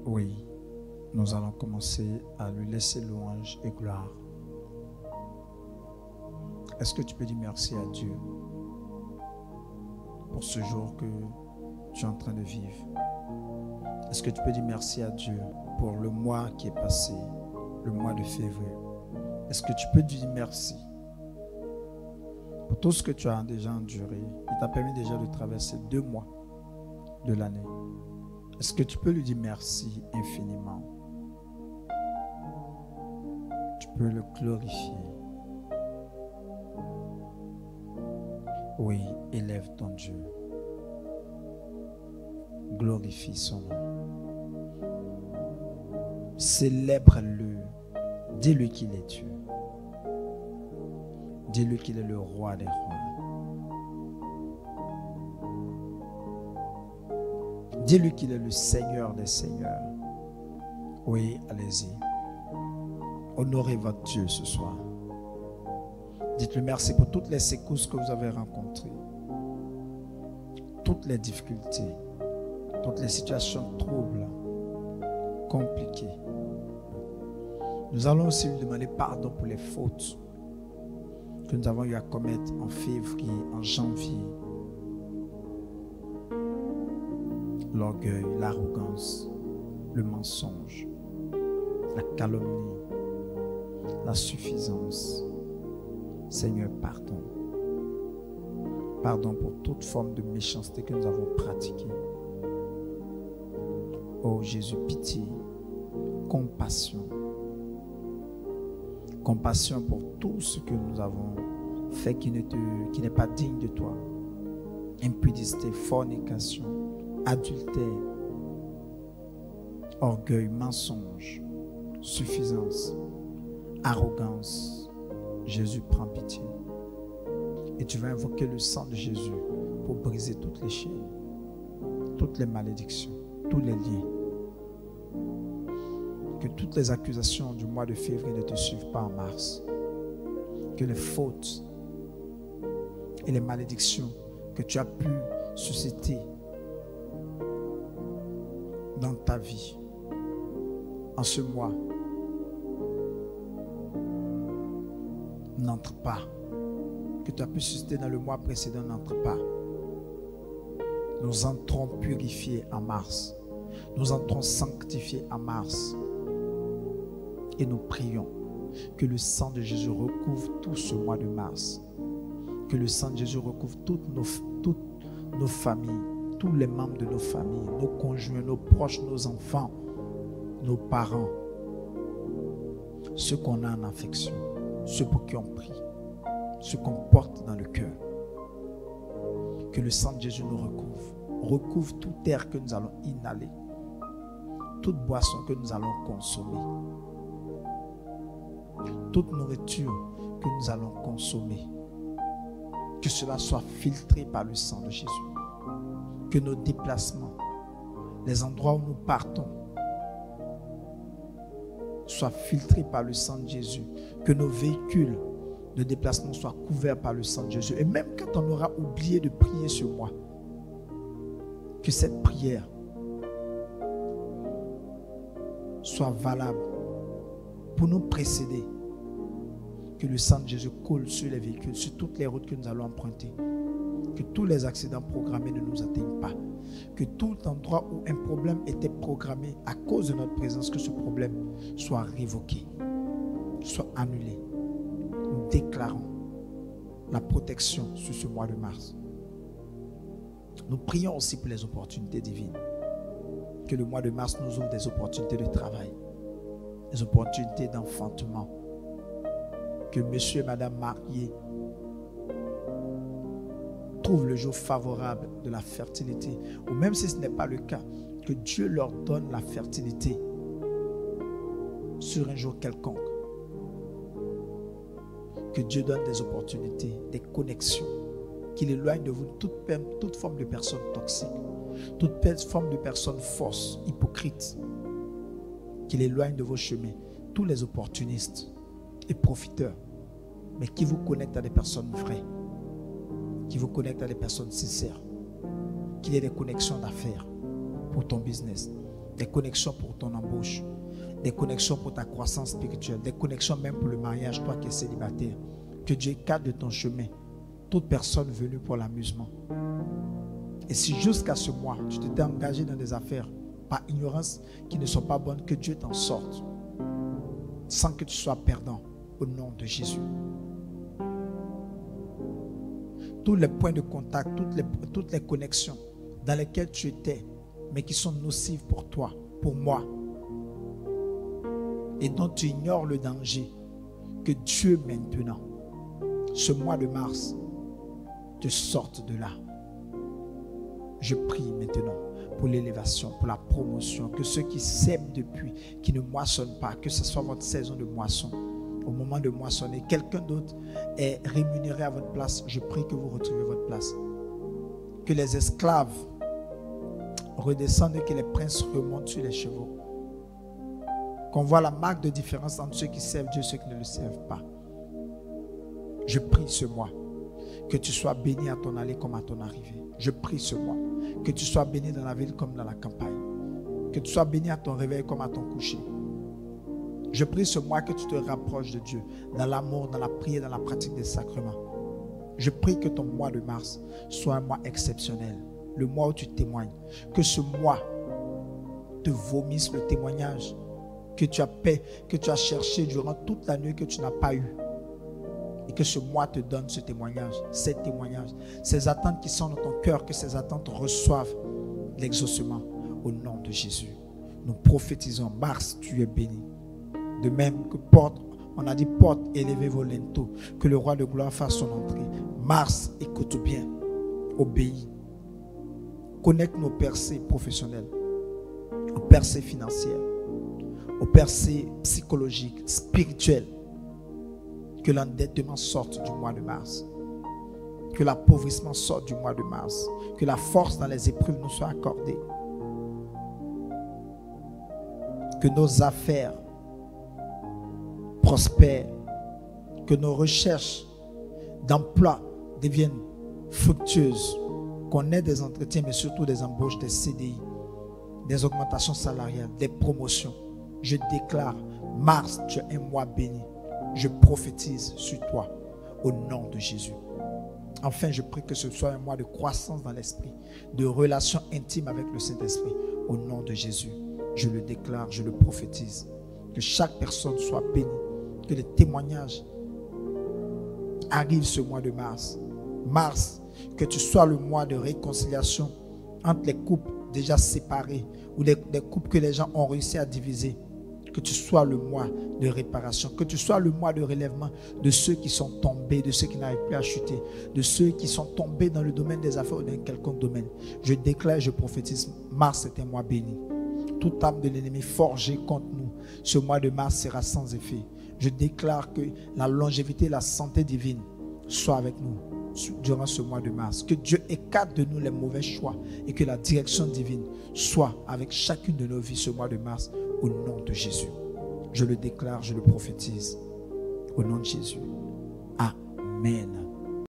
Oui, nous allons commencer à lui laisser louange et gloire. Est-ce que tu peux dire merci à Dieu pour ce jour que tu es en train de vivre? Est-ce que tu peux dire merci à Dieu pour le mois qui est passé, le mois de février? Est-ce que tu peux dire merci pour tout ce que tu as déjà enduré? Il t'a permis déjà de traverser 2 mois de l'année. Est-ce que tu peux lui dire merci infiniment? Tu peux le glorifier. Oui, élève ton Dieu. Glorifie son nom. Célèbre-le. Dis-lui qu'il est Dieu. Dis-lui qu'il est le roi des rois. Dis-lui qu'il est le Seigneur des seigneurs. Oui, allez-y. Honorez votre Dieu ce soir. Dites-lui merci pour toutes les secousses que vous avez rencontrées, toutes les difficultés, toutes les situations troubles, compliquées. Nous allons aussi lui demander pardon pour les fautes que nous avons eu à commettre en février, en janvier. L'orgueil, l'arrogance, le mensonge, la calomnie, la suffisance. Seigneur, pardon. Pardon pour toute forme de méchanceté que nous avons pratiquée. Oh Jésus, pitié, compassion. Compassion pour tout ce que nous avons fait qui n'est pas digne de toi. Impudicité, fornication, adultère, orgueil, mensonge, suffisance, arrogance. Jésus, prends pitié. Et tu vas invoquer le sang de Jésus pour briser toutes les chaînes, toutes les malédictions, tous les liens. Que toutes les accusations du mois de février ne te suivent pas en mars. Que les fautes et les malédictions que tu as pu susciter dans ta vie en ce mois n'entre pas, que tu as pu susciter dans le mois précédent n'entre pas. Nous entrons purifiés en mars. Nous entrons sanctifiés en mars. Et nous prions que le sang de Jésus recouvre tout ce mois de mars. Que le sang de Jésus recouvre toutes nos familles, tous les membres de nos familles, nos conjoints, nos proches, nos enfants, nos parents, ceux qu'on a en affection, ceux pour qui on prie, ceux qu'on porte dans le cœur. Que le sang de Jésus nous recouvre tout air que nous allons inhaler, toute boisson que nous allons consommer, toute nourriture que nous allons consommer, que cela soit filtré par le sang de Jésus. Que nos déplacements, les endroits où nous partons, soient filtrés par le sang de Jésus. Que nos véhicules de déplacement soient couverts par le sang de Jésus. Et même quand on aura oublié de prier ce mois, que cette prière soit valable pour nous précéder. Que le sang de Jésus coule sur les véhicules, sur toutes les routes que nous allons emprunter. Que tous les accidents programmés ne nous atteignent pas. Que tout endroit où un problème était programmé à cause de notre présence, que ce problème soit révoqué, soit annulé. Nous déclarons la protection sur ce mois de mars. Nous prions aussi pour les opportunités divines. Que le mois de mars nous ouvre des opportunités de travail, des opportunités d'enfantement. Que monsieur et madame mariés trouvent le jour favorable de la fertilité. Ou même si ce n'est pas le cas, que Dieu leur donne la fertilité sur un jour quelconque. Que Dieu donne des opportunités, des connexions, qu'il éloigne de vous toute forme de personnes toxiques, toute forme de personnes fausses, hypocrites, qu'il éloigne de vos chemins tous les opportunistes et profiteurs, mais qui vous connectent à des personnes vraies, qui vous connectent à des personnes sincères, qu'il y ait des connexions d'affaires pour ton business, des connexions pour ton embauche, des connexions pour ta croissance spirituelle, des connexions même pour le mariage, toi qui es célibataire. Que Dieu écarte de ton chemin toute personne venue pour l'amusement. Et si jusqu'à ce mois, tu t'étais engagé dans des affaires par ignorance qui ne sont pas bonnes, que Dieu t'en sorte sans que tu sois perdant au nom de Jésus. Tous les points de contact, toutes les connexions dans lesquelles tu étais, mais qui sont nocives pour toi, pour moi, et dont tu ignores le danger, que Dieu maintenant, ce mois de mars, te sorte de là. Je prie maintenant pour l'élévation, pour la promotion, que ceux qui sèment depuis, qui ne moissonnent pas, que ce soit votre saison de moisson. Au moment de moissonner, quelqu'un d'autre est rémunéré à votre place. Je prie que vous retrouviez votre place. Que les esclaves redescendent et que les princes remontent sur les chevaux. Qu'on voit la marque de différence entre ceux qui servent Dieu et ceux qui ne le servent pas. Je prie ce mois que tu sois béni à ton aller comme à ton arrivée. Je prie ce mois que tu sois béni dans la ville comme dans la campagne. Que tu sois béni à ton réveil comme à ton coucher. Je prie ce mois que tu te rapproches de Dieu dans l'amour, dans la prière, dans la pratique des sacrements. Je prie que ton mois de mars soit un mois exceptionnel. Le mois où tu témoignes. Que ce mois te vomisse le témoignage que tu as cherché durant toute la nuit que tu n'as pas eu. Et que ce mois te donne ce témoignage, ces témoignages, ces attentes qui sont dans ton cœur, que ces attentes reçoivent l'exaucement au nom de Jésus. Nous prophétisons, Mars, tu es béni. De même que porte, on a dit porte, élevez vos linteaux, que le roi de gloire fasse son entrée. Mars, écoute bien, obéis. Connecte nos percées professionnelles, aux percées financières, aux percées psychologiques, spirituelles. Que l'endettement sorte du mois de mars. Que l'appauvrissement sorte du mois de mars. Que la force dans les épreuves nous soit accordée. Que nos affaires prospèrent. Que nos recherches d'emploi deviennent fructueuses. Qu'on ait des entretiens, mais surtout des embauches, des CDI, des augmentations salariales, des promotions. Je déclare, mars, tu es un mois béni. Je prophétise sur toi au nom de Jésus. Enfin, je prie que ce soit un mois de croissance dans l'esprit, de relation intime avec le Saint-Esprit au nom de Jésus. Je le déclare, je le prophétise. Que chaque personne soit bénie, que les témoignages arrivent ce mois de mars. Mars, que tu sois le mois de réconciliation entre les couples déjà séparés ou des couples que les gens ont réussi à diviser. Que tu sois le mois de réparation, que tu sois le mois de relèvement de ceux qui sont tombés, de ceux qui n'arrivent plus à chuter, de ceux qui sont tombés dans le domaine des affaires ou dans quelconque domaine. Je déclare, je prophétise, mars est un mois béni. Toute âme de l'ennemi forgée contre nous, ce mois de mars sera sans effet. Je déclare que la longévité et la santé divine soient avec nous durant ce mois de mars. Que Dieu écarte de nous les mauvais choix et que la direction divine soit avec chacune de nos vies ce mois de mars. Au nom de Jésus. Je le déclare, je le prophétise. Au nom de Jésus. Amen.